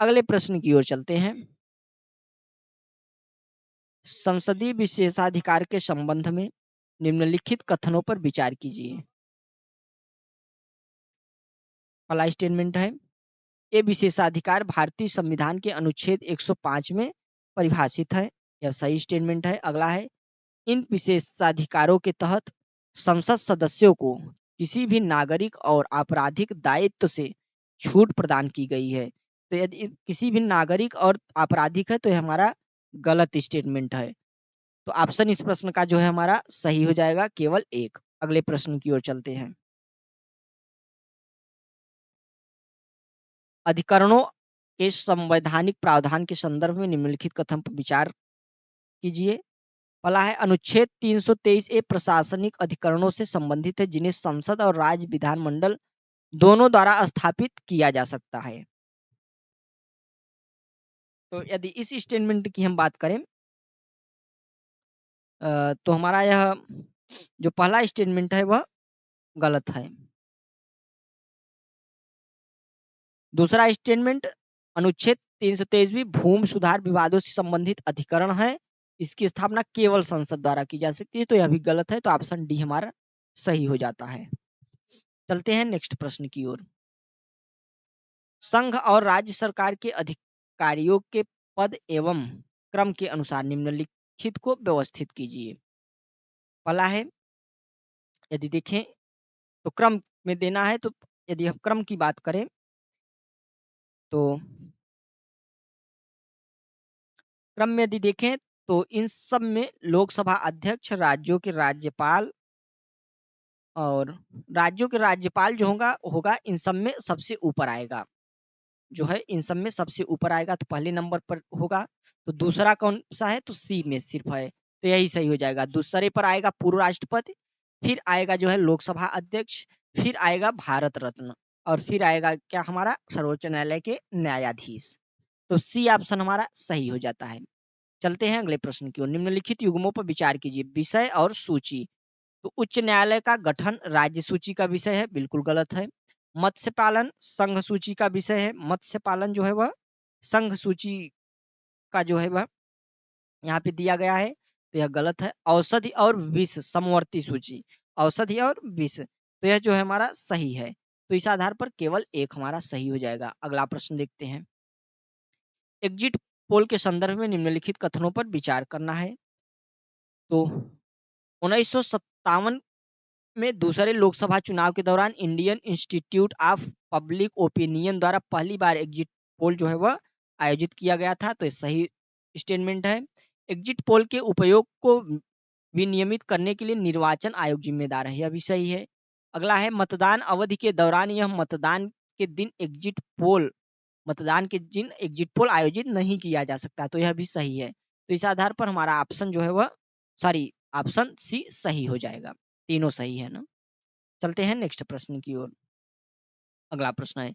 Speaker 1: अगले प्रश्न की ओर चलते हैं। संसदीय विशेषाधिकार के संबंध में निम्नलिखित कथनों पर विचार कीजिए। पहला स्टेटमेंट है, ये विशेषाधिकार भारतीय संविधान के अनुच्छेद 105 में परिभाषित है, यह सही स्टेटमेंट है। अगला है, इन विशेषाधिकारों के तहत संसद सदस्यों को किसी भी नागरिक और आपराधिक दायित्व से छूट प्रदान की गई है। तो यदि किसी भी नागरिक और आपराधिक है तो यह हमारा गलत स्टेटमेंट है। तो ऑप्शन इस प्रश्न का जो है हमारा सही हो जाएगा, केवल एक। अगले प्रश्न की ओर चलते हैं। अधिकरणों के संवैधानिक प्रावधान के संदर्भ में निम्नलिखित कथन पर विचार कीजिए। पहला है, अनुच्छेद 323 प्रशासनिक अधिकरणों से संबंधित है जिन्हें संसद और राज्य विधानमंडल दोनों द्वारा स्थापित किया जा सकता है। तो यदि इस स्टेटमेंट की हम बात करें तो हमारा यह जो पहला स्टेटमेंट है वह गलत है। दूसरा स्टेटमेंट, अनुच्छेद 323 भी भूमि सुधार विवादों से संबंधित अधिकरण है, इसकी स्थापना केवल संसद द्वारा की जा सकती है, तो यह भी गलत है। तो ऑप्शन डी हमारा सही हो जाता है। चलते हैं नेक्स्ट प्रश्न की ओर। संघ और राज्य सरकार के अधिकारियों के पद एवं क्रम के अनुसार निम्नलिखित को व्यवस्थित कीजिए। पहला है, यदि देखें तो क्रम में देना है, तो यदि हम क्रम की बात करें तो क्रम में यदि देखें तो इन सब में लोकसभा अध्यक्ष, राज्यों के राज्यपाल और राज्यों के राज्यपाल जो होगा इन सब में सबसे ऊपर आएगा, जो है इन सब में सबसे ऊपर आएगा, तो पहले नंबर पर होगा। तो दूसरा कौन सा है, तो सी में सिर्फ है, तो यही सही हो जाएगा। दूसरे पर आएगा पूर्व राष्ट्रपति, फिर आएगा जो है लोकसभा अध्यक्ष, फिर आएगा भारत रत्न, और फिर आएगा क्या हमारा सर्वोच्च न्यायालय के न्यायाधीश। तो सी ऑप्शन हमारा सही हो जाता है। चलते हैं अगले प्रश्न की ओर। निम्नलिखित युग्मों पर विचार कीजिए। विषय और सूची, तो उच्च न्यायालय का गठन राज्य सूची का विषय है, बिल्कुल गलत है। मत्स्य पालन संघ सूची का विषय है, मत्स्य पालन जो है वह संघ सूची का जो है वह यहाँ पे दिया गया है, तो यह गलत है। औषधि और विष समवर्ती सूची, औषधि और विष, तो यह जो है हमारा सही है। तो इस आधार पर केवल एक हमारा सही हो जाएगा। अगला प्रश्न देखते हैं। एग्जिट पोल के संदर्भ में निम्नलिखित कथनों पर विचार करना है। तो 1957 में दूसरे लोकसभा चुनाव के दौरान Indian institute of public opinion द्वारा पहली बार एग्जिट पोल जो है वह आयोजित किया गया था, तो सही स्टेटमेंट है। एग्जिट पोल के उपयोग को विनियमित करने के लिए निर्वाचन आयोग जिम्मेदार है, यह भी सही है। अगला है, मतदान अवधि के दौरान यह मतदान के दिन एग्जिट पोल आयोजित नहीं किया जा सकता, तो यह भी सही है। तो इस आधार पर हमारा ऑप्शन जो है वह ऑप्शन सी सही हो जाएगा। तीनों सही है ना। चलते हैं नेक्स्ट प्रश्न की ओर। अगला प्रश्न है,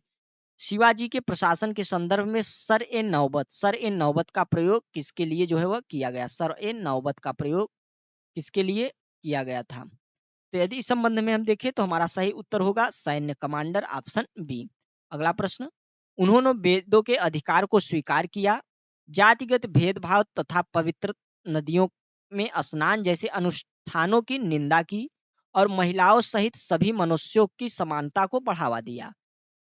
Speaker 1: शिवाजी के प्रशासन के संदर्भ में सर ए नौबत का प्रयोग किसके लिए जो है वह किया गया? सर ए नौबत का प्रयोग किसके लिए किया गया था? तो यदि इस संबंध में हम देखें तो हमारा सही उत्तर होगा सैन्य कमांडर, ऑप्शन बी। अगला प्रश्न, उन्होंने वेदों के अधिकार को स्वीकार किया, जातिगत भेदभाव तथा पवित्र नदियों में स्नान जैसे अनुष्ठानों की निंदा की और महिलाओं सहित सभी मनुष्यों की समानता को बढ़ावा दिया।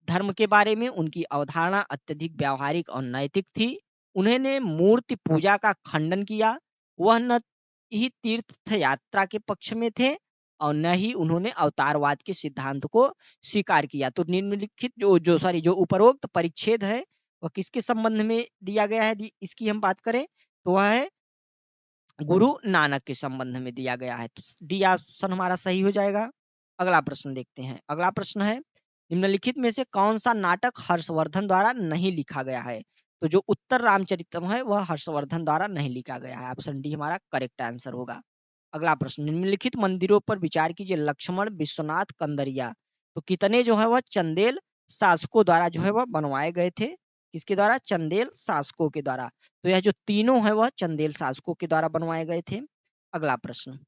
Speaker 1: धर्म के बारे में उनकी अवधारणा अत्यधिक व्यावहारिक और नैतिक थी। उन्होंने मूर्ति पूजा का खंडन किया। वह न ही तीर्थ यात्रा के पक्ष में थे और न ही उन्होंने अवतारवाद के सिद्धांत को स्वीकार किया। तो निम्नलिखित जो उपरोक्त परिच्छेद है वह किसके संबंध में दिया गया है, इसकी हम बात करें तो वह है गुरु नानक के संबंध में दिया गया है। तो डी ऑप्शन हमारा सही हो जाएगा। अगला प्रश्न देखते हैं। अगला प्रश्न है, निम्नलिखित में से कौन सा नाटक हर्षवर्धन द्वारा नहीं लिखा गया है? तो जो उत्तर रामचरितम है वह हर्षवर्धन द्वारा नहीं लिखा गया है। ऑप्शन डी हमारा करेक्ट आंसर होगा। अगला प्रश्न, निम्नलिखित मंदिरों पर विचार कीजिए। लक्ष्मण विश्वनाथ कंदरिया, तो कितने जो है वह चंदेल शासकों द्वारा जो है वह बनवाए गए थे? किसके द्वारा? चंदेल शासकों के द्वारा। तो यह जो तीनों है वह चंदेल शासकों के द्वारा बनवाए गए थे। अगला प्रश्न,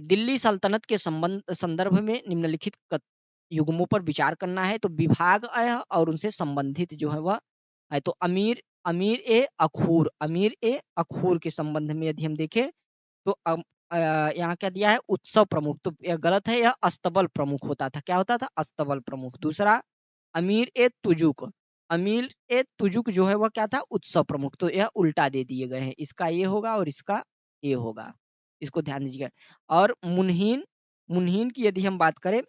Speaker 1: दिल्ली सल्तनत के संदर्भ में निम्नलिखित युग्मों पर विचार करना है। तो विभाग और उनसे संबंधित जो है वह है। तो अमीर ए अखूर के संबंध में यदि हम देखें तो यहाँ क्या दिया है? उत्सव प्रमुख। तो यह गलत है, यह अस्तबल प्रमुख होता था। क्या होता था? अस्तबल प्रमुख। दूसरा, अमीर ए तुजुक जो है वह क्या था? उत्सव प्रमुख। तो यह उल्टा दे दिए गए हैं, इसका ये होगा और इसका ये होगा, इसको ध्यान दीजिएगा। और मुनहीन की यदि हम बात करें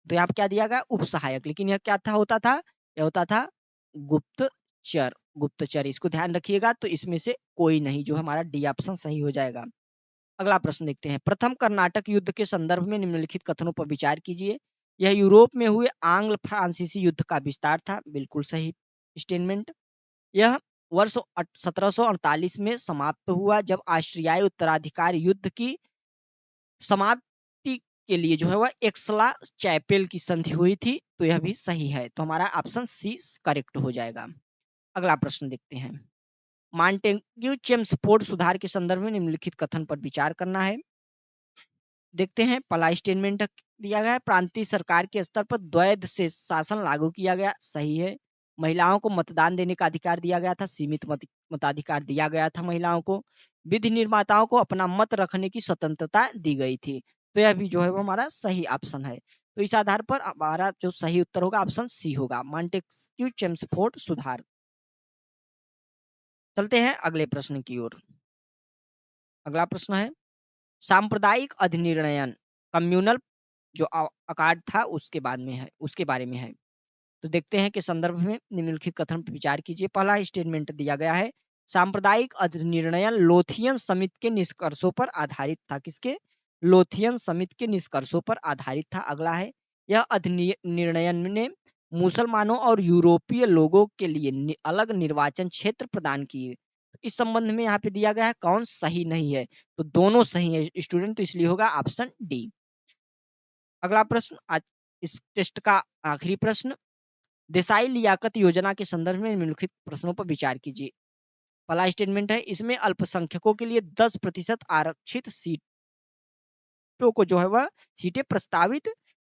Speaker 1: तो यहाँ पे क्या दिया गया? उप सहायक। लेकिन यह क्या था? होता था, यह होता था गुप्तचर। इसको ध्यान रखिएगा। तो इसमें से कोई नहीं, जो हमारा डी ऑप्शन सही हो जाएगा। अगला प्रश्न देखते हैं। प्रथम कर्नाटक युद्ध के संदर्भ में निम्नलिखित कथनों पर विचार कीजिए। यह यूरोप में हुए आंग्ल फ्रांसीसी युद्ध का विस्तार था। बिल्कुल सही स्टेटमेंट। यह वर्ष 1748 में समाप्त हुआ, जब ऑस्ट्रियाई उत्तराधिकार युद्ध की समाप्ति के लिए जो है वह एक्सला चैपेल की संधि हुई थी। तो यह भी सही है। तो हमारा ऑप्शन सी करेक्ट हो जाएगा। अगला प्रश्न देखते हैं। मॉन्टेग्यू चेम्सफोर्ड सुधार के संदर्भ में निम्नलिखित कथन पर विचार करना है। देखते हैं। पहला स्टेटमेंट दिया गया है, प्रांतीय सरकार के स्तर पर द्वैध से शासन लागू किया गया। सही है। महिलाओं को मतदान देने का अधिकार दिया गया था। सीमित मताधिकार दिया गया था महिलाओं को। विधि निर्माताओं को अपना मत रखने की स्वतंत्रता दी गई थी। तो यह भी जो है वो हमारा सही ऑप्शन है। तो इस आधार पर हमारा जो सही उत्तर होगा ऑप्शन सी होगा, मॉन्टेग्यू चेम्सफोर्ड सुधार। चलते हैं अगले प्रश्न की ओर। अगला प्रश्न है, सांप्रदायिक अधिनिर्णयन कम्युनल जो अकार्ड था उसके बारे में है। तो देखते हैं कि संदर्भ में निम्नलिखित कथन पर विचार कीजिए। पहला स्टेटमेंट दिया गया है, सांप्रदायिक अधिनिर्णयन लोथियन समिति के निष्कर्षों पर आधारित था। किसके? लोथियन समिति के निष्कर्षों पर आधारित था। अगला है, यह अधिनिर्णयन ने मुसलमानों और यूरोपीय लोगों के लिए अलग निर्वाचन क्षेत्र प्रदान किए। इस संबंध में यहाँ पे दिया गया है कौन सही नहीं है? तो दोनों सही है स्टूडेंट, तो इसलिए होगा ऑप्शन डी। अगला प्रश्न, आज इस टेस्ट का आखिरी प्रश्न, देसाई लियाकत योजना के संदर्भ में निम्नलिखित प्रश्नों पर विचार कीजिए। पहला स्टेटमेंट है, इसमें अल्पसंख्यकों के लिए 10% आरक्षित सीटों को जो है वह सीटें प्रस्तावित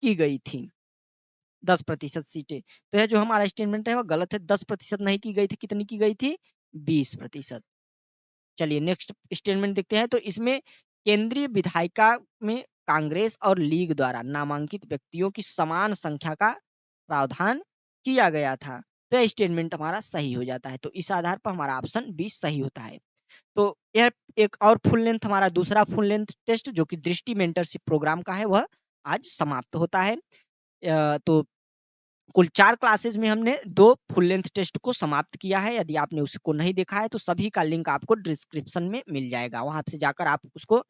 Speaker 1: की गई थी। 10% सीटें। तो यह जो हमारा स्टेटमेंट है वह गलत है। 10% नहीं की गई थी, कितनी की गई थी? 20%। चलिए नेक्स्ट स्टेटमेंट देखते हैं। तो इसमें केंद्रीय विधायिका में कांग्रेस और लीग द्वारा नामांकित व्यक्तियों की समान संख्या का प्रावधान किया गया था। तो यह स्टेटमेंट हमारा सही हो जाता है। तो इस आधार पर हमारा ऑप्शन बी सही होता है। तो यह एक और फुल लेंथ, हमारा दूसरा फुल लेंथ टेस्ट जो कि दृष्टि मेंटरशिप प्रोग्राम का है वह आज समाप्त होता है। तो कुल 4 क्लासेस में हमने 2 फुल लेंथ टेस्ट को समाप्त किया है। यदि आपने उसको नहीं देखा है तो सभी का लिंक आपको डिस्क्रिप्शन में मिल जाएगा, वहां से जाकर आप उसको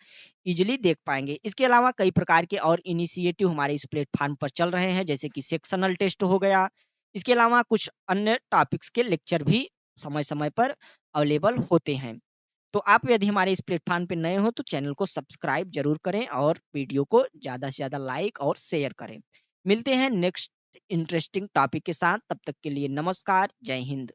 Speaker 1: इजीली देख पाएंगे। इसके अलावा कई प्रकार के और इनिशिएटिव हमारे इस प्लेटफॉर्म पर चल रहे हैं, जैसे कि सेक्शनल टेस्ट हो गया। इसके अलावा कुछ अन्य टॉपिक्स के लेक्चर भी समय समय पर अवेलेबल होते हैं। तो आप यदि हमारे इस प्लेटफॉर्म पे नए हो तो चैनल को सब्सक्राइब जरूर करें और वीडियो को ज्यादा से ज्यादा लाइक और शेयर करें। मिलते हैं नेक्स्ट इंटरेस्टिंग टॉपिक के साथ। तब तक के लिए नमस्कार, जय हिंद।